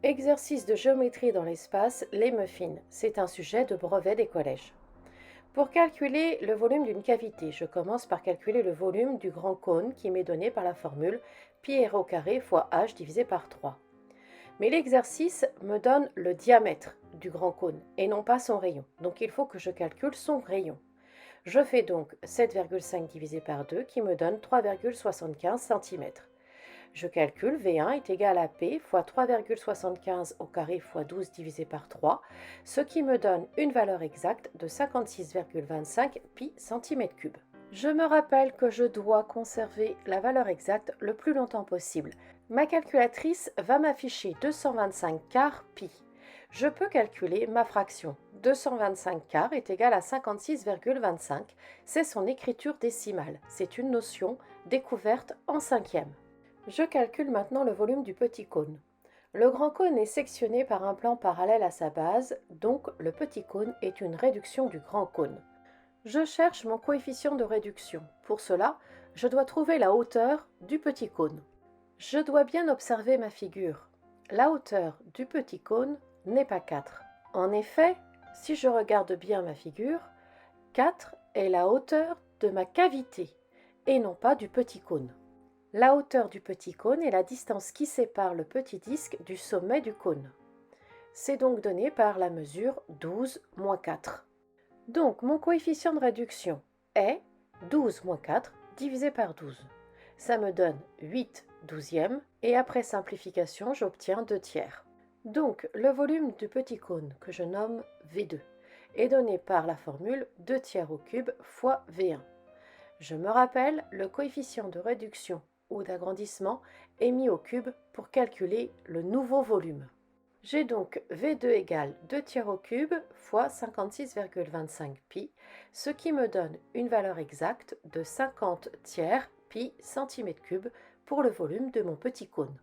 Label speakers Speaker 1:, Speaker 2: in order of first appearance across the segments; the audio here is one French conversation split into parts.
Speaker 1: Exercice de géométrie dans l'espace, les muffins. C'est un sujet de brevet des collèges. Pour calculer le volume d'une cavité, je commence par calculer le volume du grand cône qui m'est donné par la formule pi r au carré fois h divisé par 3. Mais l'exercice me donne le diamètre du grand cône et non pas son rayon. Donc il faut que je calcule son rayon. Je fais donc 7,5 divisé par 2 qui me donne 3,75 cm. Je calcule V1 est égal à P fois 3,75 au carré fois 12 divisé par 3, ce qui me donne une valeur exacte de 56,25 pi cm3. Je me rappelle que je dois conserver la valeur exacte le plus longtemps possible. Ma calculatrice va m'afficher 225 quarts pi. Je peux calculer ma fraction. 225 quarts est égal à 56,25. C'est son écriture décimale. C'est une notion découverte en cinquième. Je calcule maintenant le volume du petit cône. Le grand cône est sectionné par un plan parallèle à sa base, donc le petit cône est une réduction du grand cône. Je cherche mon coefficient de réduction. Pour cela, je dois trouver la hauteur du petit cône. Je dois bien observer ma figure. La hauteur du petit cône n'est pas 4. En effet, si je regarde bien ma figure, 4 est la hauteur de ma cavité et non pas du petit cône. La hauteur du petit cône est la distance qui sépare le petit disque du sommet du cône. C'est donc donné par la mesure 12 moins 4. Donc mon coefficient de réduction est 12 moins 4 divisé par 12. Ça me donne 8 douzièmes et après simplification, j'obtiens 2 tiers. Donc le volume du petit cône que je nomme V2 est donné par la formule 2 tiers au cube fois V1. Je me rappelle, le coefficient de réduction ou d'agrandissement est mis au cube pour calculer le nouveau volume. J'ai donc V2 égale 2 tiers au cube fois 56,25 pi, ce qui me donne une valeur exacte de 50 tiers pi centimètre cube pour le volume de mon petit cône.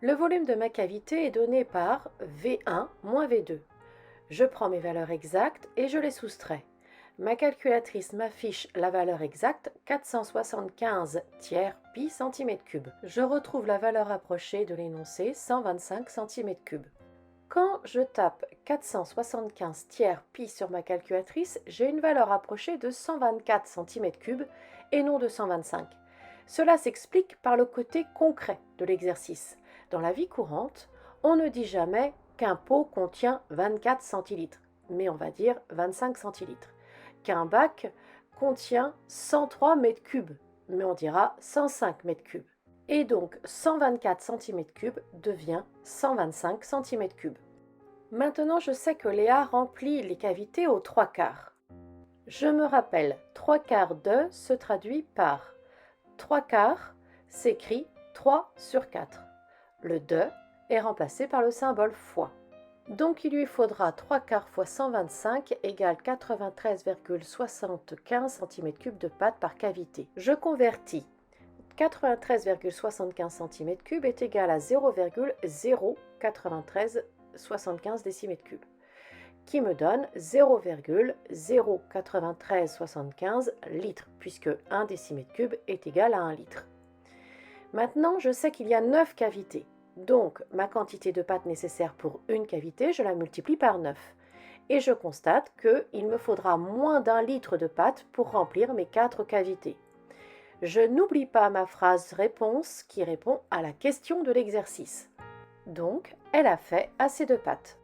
Speaker 1: Le volume de ma cavité est donné par V1 moins V2. Je prends mes valeurs exactes et je les soustrais. Ma calculatrice m'affiche la valeur exacte 475 tiers pi centimètre cube. Je retrouve la valeur approchée de l'énoncé 125 centimètres cubes. Quand je tape 475 tiers pi sur ma calculatrice, j'ai une valeur approchée de 124 cm3 et non de 125. Cela s'explique par le côté concret de l'exercice. Dans la vie courante, on ne dit jamais qu'un pot contient 24 centilitres, mais on va dire 25 centilitres. Qu'un bac contient 103 mètres cubes, mais on dira 105 mètres cubes. Et donc 124 cm3 devient 125 cm3. Maintenant, je sais que Léa remplit les cavités aux 3 quarts. Je me rappelle, 3 quarts de se traduit par 3 quarts s'écrit 3 sur 4. Le de est remplacé par le symbole fois. Donc il lui faudra 3 quarts fois 125 égale 93,75 cm3 de pâte par cavité. Je convertis. 93,75 cm3 est égal à 0,09375 décimètres cubes, qui me donne 0,09375 litres, puisque 1 décimètre cube est égal à 1 litre. Maintenant, je sais qu'il y a 9 cavités. Donc, ma quantité de pâte nécessaire pour une cavité, je la multiplie par 9. Et je constate qu'il me faudra moins d'1 litre de pâte pour remplir mes 4 cavités. Je n'oublie pas ma phrase réponse qui répond à la question de l'exercice. Donc, elle a fait assez de pâte.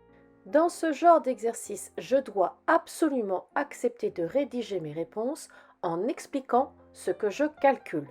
Speaker 1: Dans ce genre d'exercice, je dois absolument accepter de rédiger mes réponses en expliquant ce que je calcule.